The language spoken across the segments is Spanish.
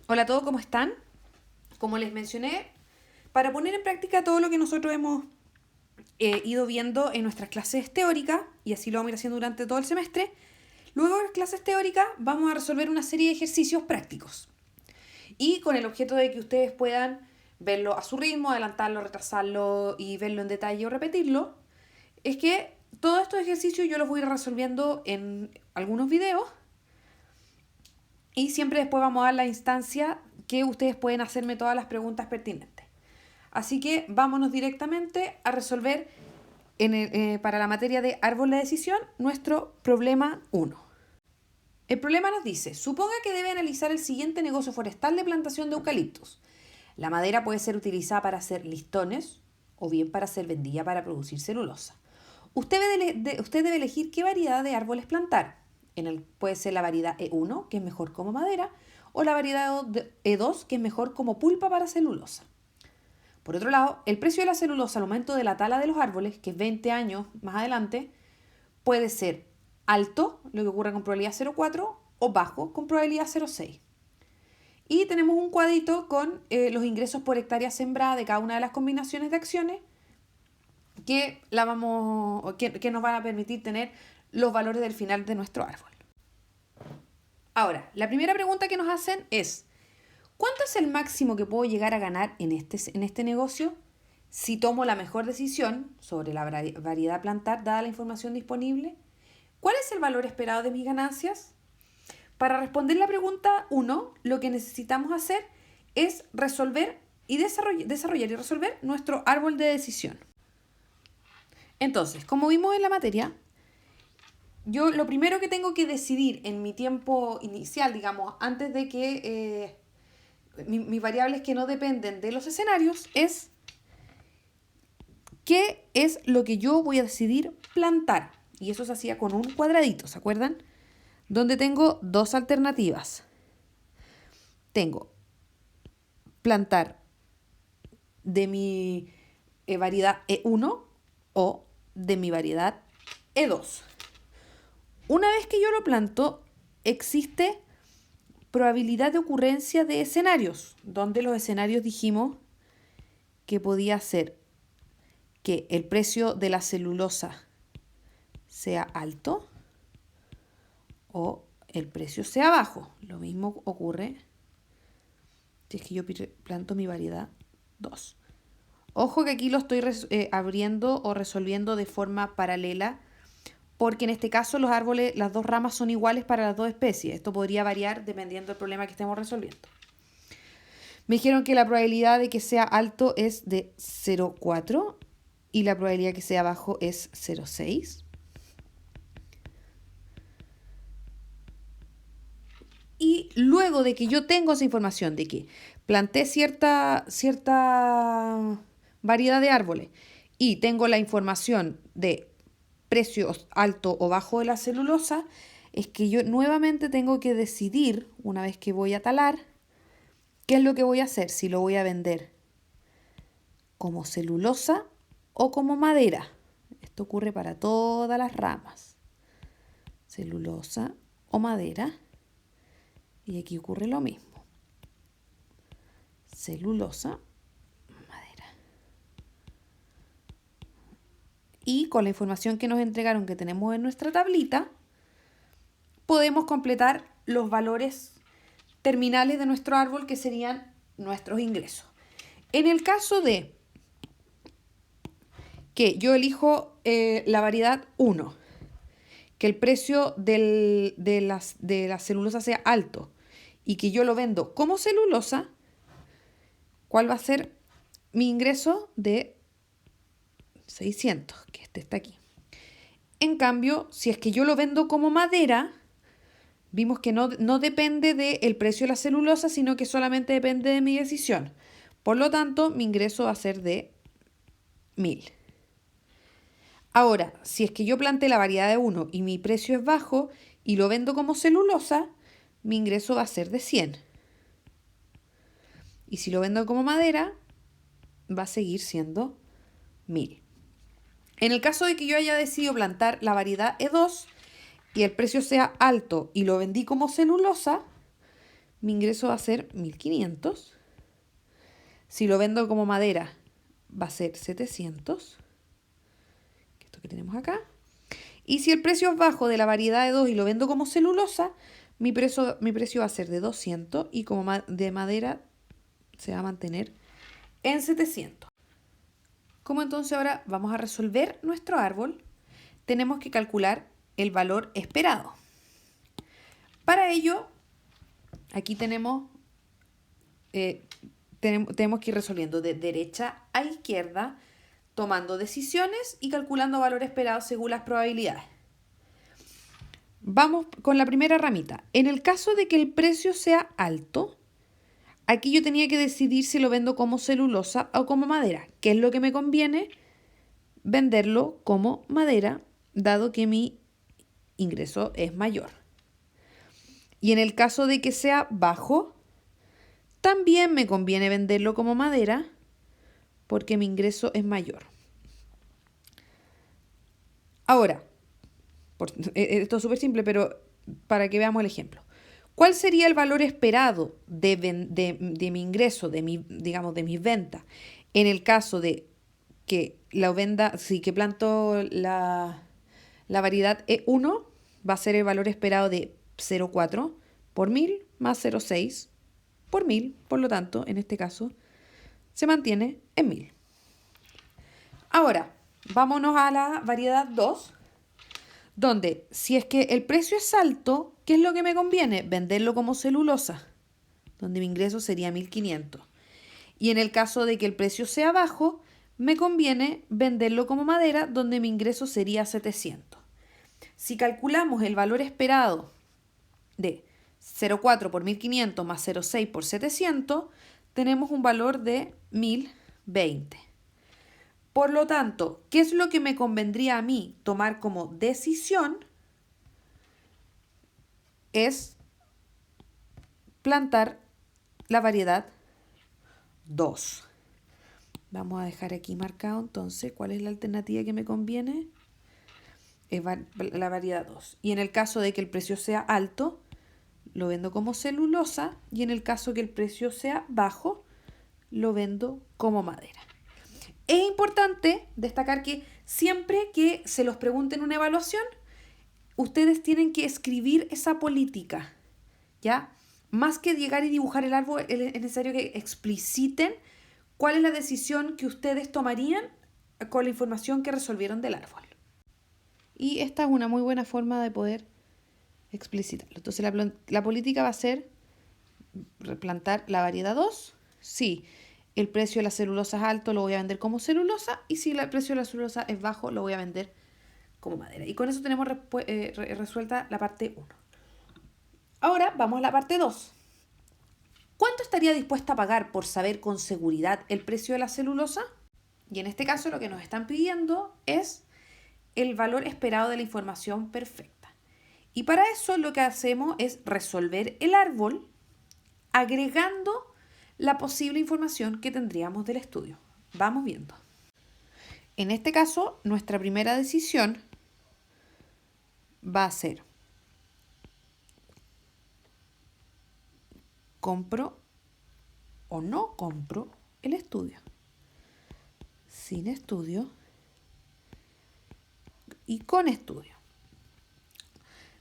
Hola a todos, ¿cómo están? Como les mencioné, para poner en práctica todo lo que nosotros hemos ido viendo en nuestras clases teóricas, y así lo vamos a ir haciendo durante todo el semestre, luego de las clases teóricas vamos a resolver una serie de ejercicios prácticos. Y con el objeto de que ustedes puedan verlo a su ritmo, adelantarlo, retrasarlo y verlo en detalle o repetirlo, es que todos estos ejercicios yo los voy a ir resolviendo en algunos videos y siempre después vamos a dar la instancia que ustedes pueden hacerme todas las preguntas pertinentes. Así que vámonos directamente a resolver para la materia de árbol de decisión nuestro problema 1. El problema nos dice, suponga que debe analizar el siguiente negocio forestal de plantación de eucaliptos. La madera puede ser utilizada para hacer listones o bien para ser vendida para producir celulosa. Usted debe elegir qué variedad de árboles plantar. Puede ser la variedad E1, que es mejor como madera, o la variedad E2, que es mejor como pulpa para celulosa. Por otro lado, el precio de la celulosa al momento de la tala de los árboles, que es 20 años más adelante, puede ser alto, lo que ocurre con probabilidad 0,4, o bajo, con probabilidad 0,6. Y tenemos un cuadrito con los ingresos por hectárea sembrada de cada una de las combinaciones de acciones que nos van a permitir tener los valores del final de nuestro árbol. Ahora, la primera pregunta que nos hacen es, ¿cuánto es el máximo que puedo llegar a ganar en este negocio si tomo la mejor decisión sobre la variedad a plantar dada la información disponible? ¿Cuál es el valor esperado de mis ganancias? Para responder la pregunta 1, lo que necesitamos hacer es resolver y desarrollar y resolver nuestro árbol de decisión. Entonces, como vimos en la materia, yo lo primero que tengo que decidir en mi tiempo inicial, digamos, antes de que mis variables que no dependen de los escenarios, es qué es lo que yo voy a decidir plantar. Y eso se hacía con un cuadradito, ¿se acuerdan? Donde tengo dos alternativas. Tengo plantar de mi variedad E1 o de mi variedad E2. Una vez que yo lo planto, existe probabilidad de ocurrencia de escenarios, donde los escenarios dijimos que podía ser que el precio de la celulosa sea alto o el precio sea bajo. Lo mismo ocurre si es que yo planto mi variedad 2. Ojo que aquí lo estoy abriendo o resolviendo de forma paralela, porque en este caso los árboles, las dos ramas son iguales para las dos especies. Esto podría variar dependiendo del problema que estemos resolviendo. Me dijeron que la probabilidad de que sea alto es de 0,4 y la probabilidad de que sea bajo es 0,6. Y luego de que yo tengo esa información de que planté cierta variedad de árboles y tengo la información de precios alto o bajo de la celulosa, es que yo nuevamente tengo que decidir, una vez que voy a talar, qué es lo que voy a hacer, si lo voy a vender como celulosa o como madera. Esto ocurre para todas las ramas. Celulosa o madera. Y aquí ocurre lo mismo. Celulosa, madera. Y con la información que nos entregaron que tenemos en nuestra tablita, podemos completar los valores terminales de nuestro árbol, que serían nuestros ingresos. En el caso de que yo elijo la variedad 1, que el precio de la celulosa sea alto y que yo lo vendo como celulosa, ¿cuál va a ser mi ingreso? De 600, que este está aquí. En cambio, si es que yo lo vendo como madera, vimos que no depende del precio de la celulosa, sino que solamente depende de mi decisión. Por lo tanto, mi ingreso va a ser de 1000. Ahora, si es que yo planté la variedad de 1 y mi precio es bajo y lo vendo como celulosa, mi ingreso va a ser de 100. Y si lo vendo como madera, va a seguir siendo 1000. En el caso de que yo haya decidido plantar la variedad E2 y el precio sea alto y lo vendí como celulosa, mi ingreso va a ser 1.500. Si lo vendo como madera, va a ser 700. Esto que tenemos acá. Y si el precio es bajo de la variedad de 2 y lo vendo como celulosa, mi precio va a ser de 200 y como de madera se va a mantener en 700. Como entonces ahora vamos a resolver nuestro árbol, tenemos que calcular el valor esperado. Para ello, aquí tenemos que ir resolviendo de derecha a izquierda, tomando decisiones y calculando valor esperado según las probabilidades. Vamos con la primera ramita. En el caso de que el precio sea alto, aquí yo tenía que decidir si lo vendo como celulosa o como madera. ¿Qué es lo que me conviene? Venderlo como madera, dado que mi ingreso es mayor. Y en el caso de que sea bajo, también me conviene venderlo como madera porque mi ingreso es mayor. Ahora, esto es súper simple, pero para que veamos el ejemplo. ¿Cuál sería el valor esperado de mi ingreso, de mis ventas? En el caso de que la venda, sí, que planto la variedad E1, va a ser el valor esperado de 0,4 por 1000 más 0,6 por 1000. Por lo tanto, en este caso, se mantiene en 1000. Ahora, vámonos a la variedad 2, donde si es que el precio es alto, ¿qué es lo que me conviene? Venderlo como celulosa, donde mi ingreso sería 1500. Y en el caso de que el precio sea bajo, me conviene venderlo como madera, donde mi ingreso sería 700. Si calculamos el valor esperado de 0,4 por 1500 más 0,6 por 700, tenemos un valor de 1020. Por lo tanto, ¿qué es lo que me convendría a mí tomar como decisión? Es plantar la variedad 2. Vamos a dejar aquí marcado entonces cuál es la alternativa que me conviene. Es la variedad 2. Y en el caso de que el precio sea alto, lo vendo como celulosa. Y en el caso que el precio sea bajo, lo vendo como madera. Es importante destacar que siempre que se los pregunten una evaluación, ustedes tienen que escribir esa política, ¿ya? Más que llegar y dibujar el árbol, es necesario que expliciten cuál es la decisión que ustedes tomarían con la información que resolvieron del árbol. Y esta es una muy buena forma de poder explicitarlo. Entonces la política va a ser replantar la variedad 2. Sí, el precio de la celulosa es alto, lo voy a vender como celulosa. Y si el precio de la celulosa es bajo, lo voy a vender como madera. Y con eso tenemos resuelta la parte 1. Ahora vamos a la parte 2. ¿Cuánto estaría dispuesta a pagar por saber con seguridad el precio de la celulosa? Y en este caso lo que nos están pidiendo es el valor esperado de la información perfecta. Y para eso lo que hacemos es resolver el árbol agregando la posible información que tendríamos del estudio. Vamos viendo. En este caso, nuestra primera decisión va a ser: ¿compro o no compro el estudio? Sin estudio y con estudio.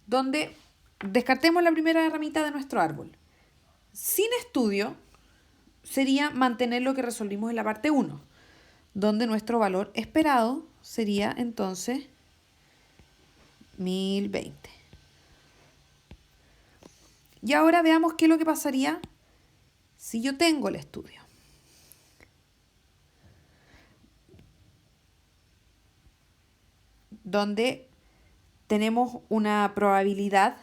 Donde descartemos la primera ramita de nuestro árbol. Sin estudio sería mantener lo que resolvimos en la parte 1, donde nuestro valor esperado sería entonces 1020. Y ahora veamos qué es lo que pasaría si yo tengo el estudio. Donde tenemos una probabilidad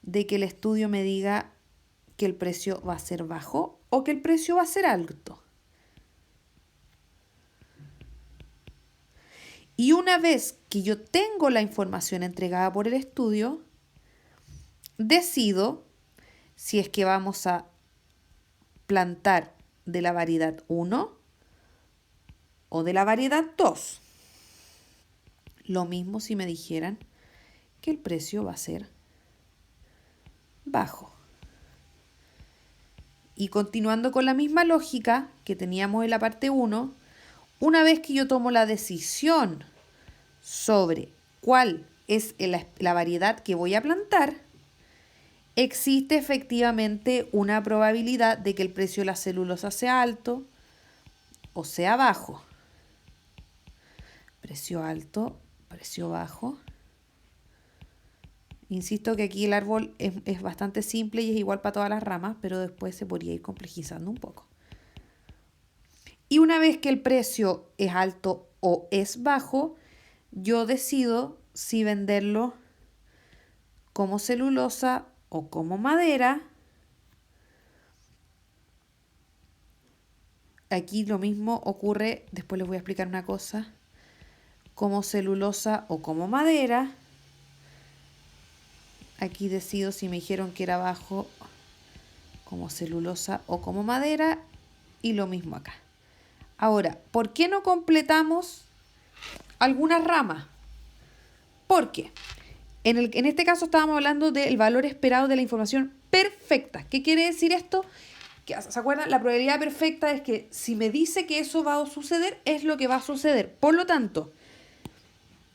de que el estudio me diga que el precio va a ser bajo o que el precio va a ser alto. Y una vez que yo tengo la información entregada por el estudio, decido si es que vamos a plantar de la variedad 1 o de la variedad 2. Lo mismo si me dijeran que el precio va a ser bajo. Y continuando con la misma lógica que teníamos en la parte 1, una vez que yo tomo la decisión sobre cuál es la variedad que voy a plantar, existe efectivamente una probabilidad de que el precio de la celulosa sea alto o sea bajo. Precio alto, precio bajo. Insisto que aquí el árbol es bastante simple y es igual para todas las ramas, pero después se podría ir complejizando un poco. Y una vez que el precio es alto o es bajo, yo decido si venderlo como celulosa o como madera. Aquí lo mismo ocurre, después les voy a explicar una cosa, como celulosa o como madera. Aquí decido si me dijeron que era bajo como celulosa o como madera y lo mismo acá. Ahora, ¿por qué no completamos algunas ramas? Porque en este caso estábamos hablando del valor esperado de la información perfecta. ¿Qué quiere decir esto? ¿Se acuerdan? La probabilidad perfecta es que si me dice que eso va a suceder, es lo que va a suceder. Por lo tanto,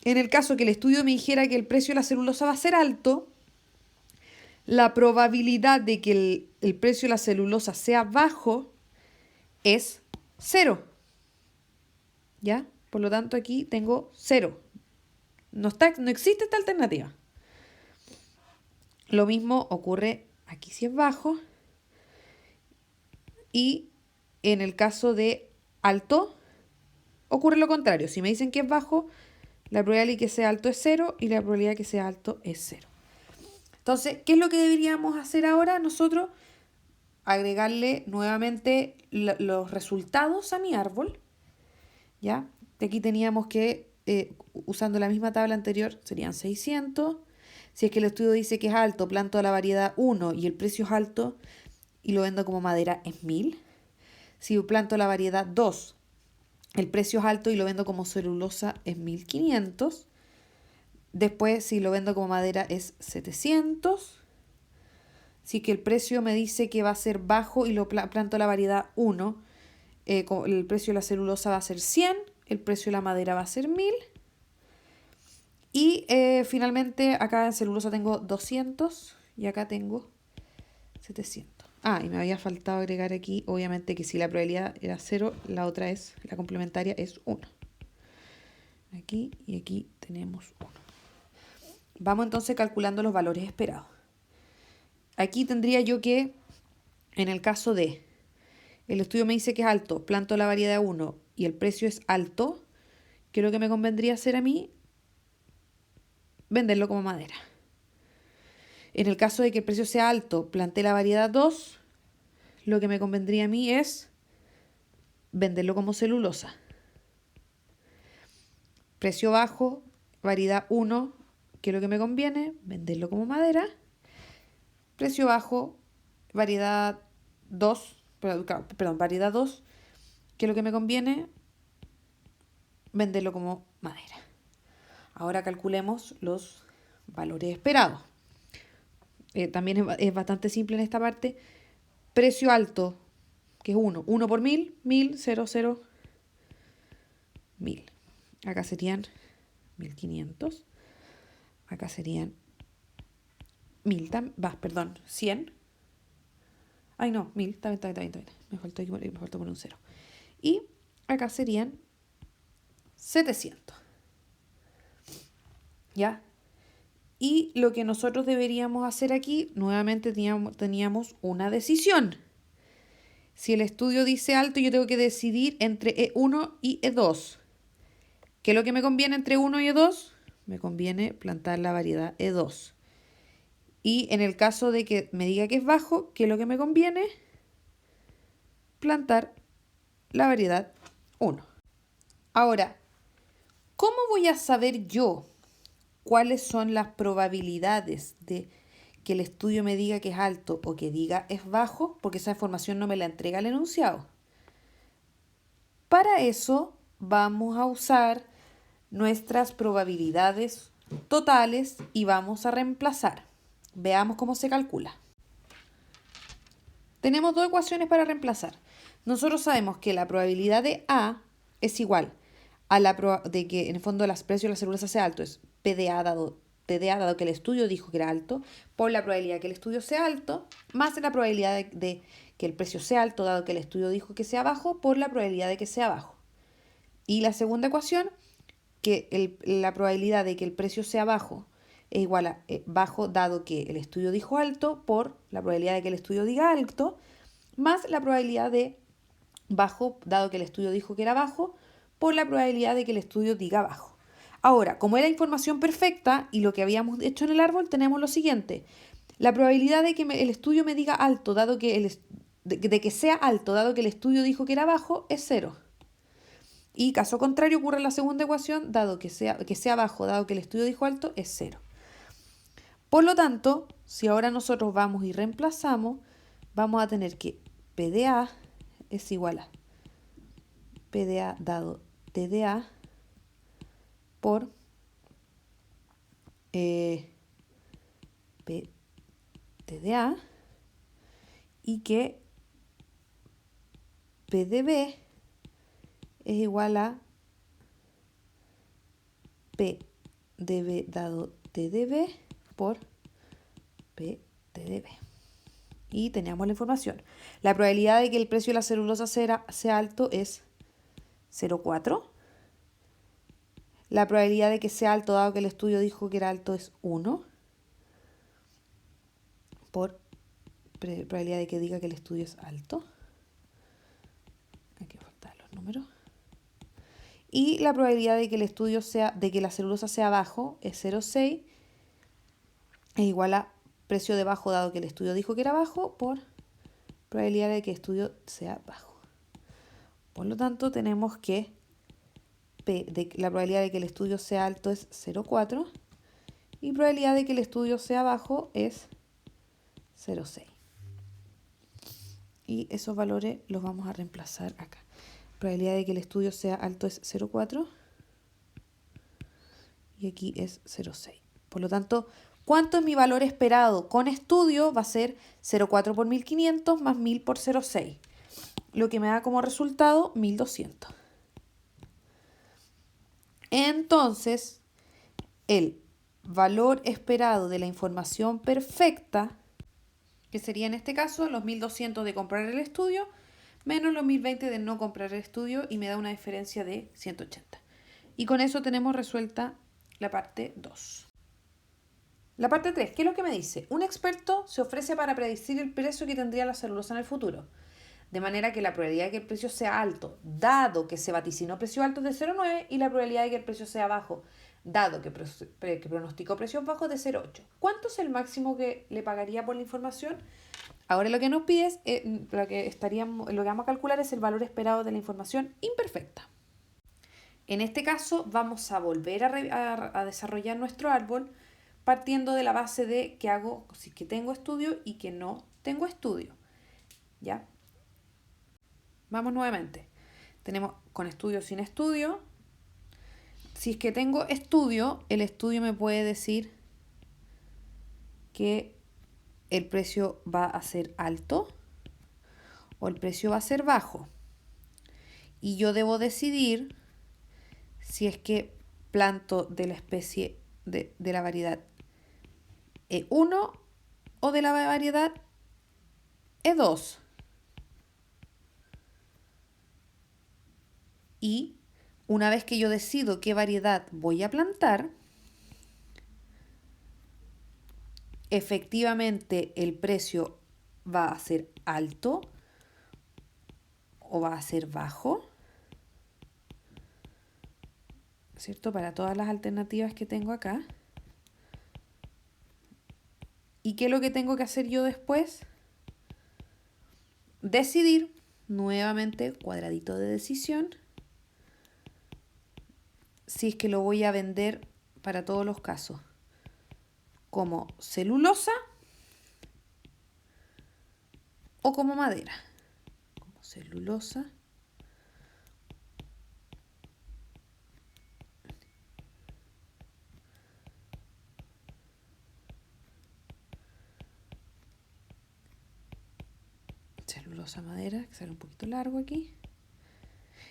en el caso que el estudio me dijera que el precio de la celulosa va a ser alto, la probabilidad de que el precio de la celulosa sea bajo es 0. ¿Ya? Por lo tanto, aquí tengo 0. No existe esta alternativa. Lo mismo ocurre aquí si es bajo. Y en el caso de alto, ocurre lo contrario. Si me dicen que es bajo, la probabilidad de que sea alto es 0 y la probabilidad de que sea alto es 0. Entonces, ¿qué es lo que deberíamos hacer ahora nosotros? Agregarle nuevamente los resultados a mi árbol. ¿Ya? De aquí teníamos que, usando la misma tabla anterior, serían 600. Si es que el estudio dice que es alto, planto la variedad 1 y el precio es alto y lo vendo como madera, es 1000. Si planto la variedad 2, el precio es alto y lo vendo como celulosa, es 1500. Después, si lo vendo como madera, es 700. Si que el precio me dice que va a ser bajo y lo planto la variedad 1, el precio de la celulosa va a ser 100, el precio de la madera va a ser 1000. Y finalmente acá en celulosa tengo 200 y acá tengo 700. Ah, y me había faltado agregar aquí, obviamente que si la probabilidad era 0, la otra es, la complementaria es 1. Aquí y aquí tenemos 1. Vamos entonces calculando los valores esperados. Aquí tendría yo que, en el caso de, el estudio me dice que es alto, planto la variedad 1 y el precio es alto, ¿qué es lo que me convendría hacer a mí? Venderlo como madera. En el caso de que el precio sea alto, planté la variedad 2, lo que me convendría a mí es venderlo como celulosa. Precio bajo, variedad 1, ¿qué es lo que me conviene? Venderlo como madera. Precio bajo, variedad 2, variedad 2, ¿qué es lo que me conviene? Venderlo como madera. Ahora calculemos los valores esperados. También es bastante simple en esta parte. Precio alto, que es 1. 1 por 1000, 1000, 0, 0, 1000. Acá serían 1500. Acá serían 1000, perdón, 100. Ay, no, 1000, también. Me faltó poner un 0. Y acá serían 700. ¿Ya? Y lo que nosotros deberíamos hacer aquí, nuevamente teníamos una decisión. Si el estudio dice alto, yo tengo que decidir entre E1 y E2. ¿Qué es lo que me conviene entre 1 y E2? Me conviene plantar la variedad E2. Y en el caso de que me diga que es bajo, ¿qué es lo que me conviene? Plantar la variedad 1. Ahora, ¿cómo voy a saber yo cuáles son las probabilidades de que el estudio me diga que es alto o que diga es bajo? Porque esa información no me la entrega el enunciado. Para eso vamos a usar nuestras probabilidades totales y vamos a reemplazar. Veamos cómo se calcula. tenemos dos ecuaciones para reemplazar. Nosotros sabemos que la probabilidad de A es igual a de que en el fondo el precio de la celulosa sea alto, es PDA dado TDA, dado que el estudio dijo que era alto, por la probabilidad de que el estudio sea alto, más la probabilidad de que el precio sea alto, dado que el estudio dijo que sea bajo, por la probabilidad de que sea bajo. Y la segunda ecuación, que la probabilidad de que el precio sea bajo es igual a bajo, dado que el estudio dijo alto, por la probabilidad de que el estudio diga alto, más la probabilidad de bajo, dado que el estudio dijo que era bajo, por la probabilidad de que el estudio diga bajo. Ahora, como era información perfecta y lo que habíamos hecho en el árbol, tenemos lo siguiente. La probabilidad de que el estudio me diga alto, dado que de que sea alto, dado que el estudio dijo que era bajo, es 0. Y caso contrario ocurre en la segunda ecuación, dado que sea bajo, dado que el estudio dijo alto, es 0. Por lo tanto, si ahora nosotros vamos y reemplazamos, vamos a tener que PDA es igual a PDA dado TDA por PTDA y que PDB es igual a PDB dado TDB por PTDB. Y teníamos la información. La probabilidad de que el precio de la celulosa sea alto es 0,4. La probabilidad de que sea alto, dado que el estudio dijo que era alto, es 1. Por probabilidad de que diga que el estudio es alto. Aquí faltan los números. Y la probabilidad de que de que la celulosa sea bajo es 0,6. Es igual a precio de bajo, dado que el estudio dijo que era bajo, por probabilidad de que el estudio sea bajo. Por lo tanto, tenemos que la probabilidad de que el estudio sea alto es 0,4 y probabilidad de que el estudio sea bajo es 0,6. Y esos valores los vamos a reemplazar acá. Probabilidad de que el estudio sea alto es 0,4 y aquí es 0,6. Por lo tanto, ¿cuánto es mi valor esperado con estudio? Va a ser 0,4 por 1500 más 1000 por 0,6. Lo que me da como resultado 1200. Entonces, el valor esperado de la información perfecta, que sería en este caso los 1200 de comprar el estudio, menos los 1020 de no comprar el estudio, y me da una diferencia de 180. Y con eso tenemos resuelta la parte 2. La parte 3, ¿qué es lo que me dice? Un experto se ofrece para predecir el precio que tendría la celulosa en el futuro, de manera que la probabilidad de que el precio sea alto, dado que se vaticinó precio alto, es de 0,9, y la probabilidad de que el precio sea bajo, dado que pronosticó precios bajos, de 0,8. ¿Cuánto es el máximo que le pagaría por la información? Ahora lo que nos pide es, lo que vamos a calcular es el valor esperado de la información imperfecta. En este caso vamos a volver a desarrollar nuestro árbol partiendo de la base de que hago si que tengo estudio y que no tengo estudio. ¿Ya? Vamos nuevamente. Tenemos con estudio, sin estudio. Si es que tengo estudio, el estudio me puede decir que el precio va a ser alto o el precio va a ser bajo. Y yo debo decidir si es que planto de la especie de la variedad E1 o de la variedad E2. Y una vez que yo decido qué variedad voy a plantar, efectivamente el precio va a ser alto o va a ser bajo, ¿cierto? Para todas las alternativas que tengo acá. ¿Y qué es lo que tengo que hacer yo después? Decidir, nuevamente, cuadradito de decisión, si es que lo voy a vender para todos los casos como celulosa o como madera. Como celulosa celulosa madera, que sale un poquito largo aquí.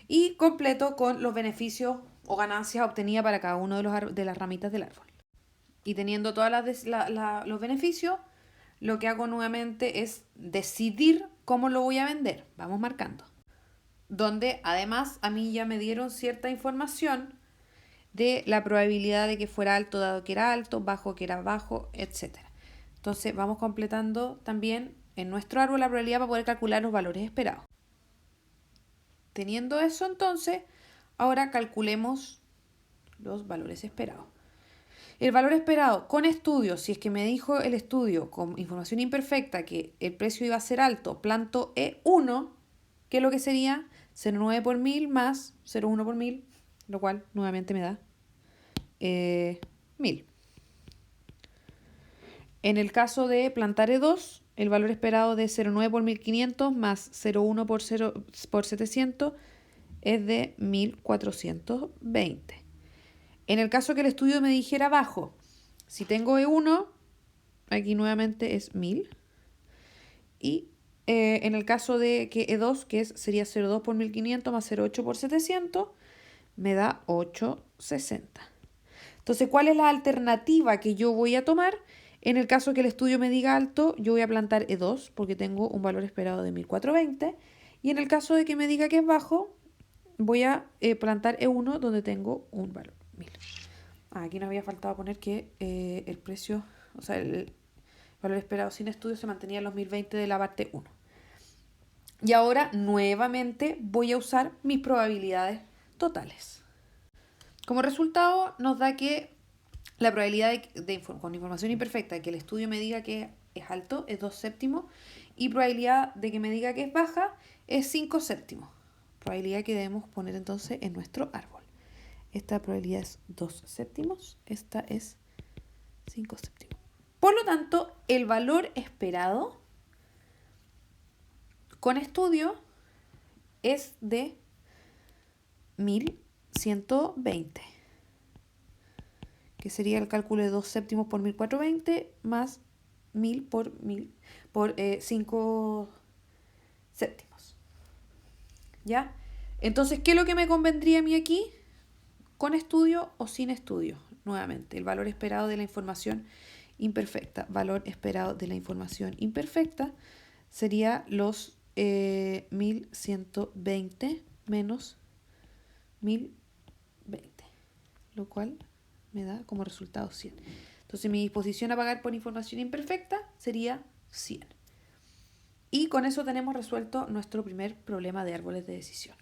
Y completo con los beneficios o ganancias obtenidas para cada uno de las ramitas del árbol. Y teniendo todos los beneficios, lo que hago nuevamente es decidir cómo lo voy a vender. Vamos marcando. Donde además a mí ya me dieron cierta información de la probabilidad de que fuera alto dado que era alto, bajo que era bajo, etc. Entonces vamos completando también en nuestro árbol la probabilidad para poder calcular los valores esperados. Teniendo eso entonces, ahora calculemos los valores esperados. El valor esperado con estudio, si es que me dijo el estudio con información imperfecta que el precio iba a ser alto, planto E1, que es lo que sería 0,9 por 1000 más 0,1 por 1000, lo cual nuevamente me da 1000. En el caso de plantar E2, el valor esperado de 0,9 por 1500 más 0,1 por 700 es de 1420. En el caso que el estudio me dijera bajo, si tengo E1, aquí nuevamente es 1000. Y en el caso de que E2, sería 0,2 por 1500 más 0,8 por 700, me da 860. Entonces, ¿cuál es la alternativa que yo voy a tomar? En el caso que el estudio me diga alto, yo voy a plantar E2 porque tengo un valor esperado de 1420. Y en el caso de que me diga que es bajo, voy a plantar E1 donde tengo un valor 1000. Aquí nos había faltado poner que el precio, o sea, el valor esperado sin estudio se mantenía en los 1020 de la parte 1. Y ahora nuevamente voy a usar mis probabilidades totales. Como resultado nos da que la probabilidad con información imperfecta de que el estudio me diga que es alto es 2 séptimos y probabilidad de que me diga que es baja es 5 séptimos. Probabilidad que debemos poner entonces en nuestro árbol. Esta probabilidad es 2 séptimos, esta es 5 séptimos. Por lo tanto, el valor esperado con estudio es de 1120, que sería el cálculo de 2 séptimos por 1420 más 1000 por 5 séptimos. ¿Ya? Entonces, ¿qué es lo que me convendría a mí aquí? ¿Con estudio o sin estudio? Nuevamente, el valor esperado de la información imperfecta. Valor esperado de la información imperfecta sería los 1120 menos 1020, lo cual me da como resultado 100. Entonces mi disposición a pagar por información imperfecta sería 100. Y con eso tenemos resuelto nuestro primer problema de árboles de decisión.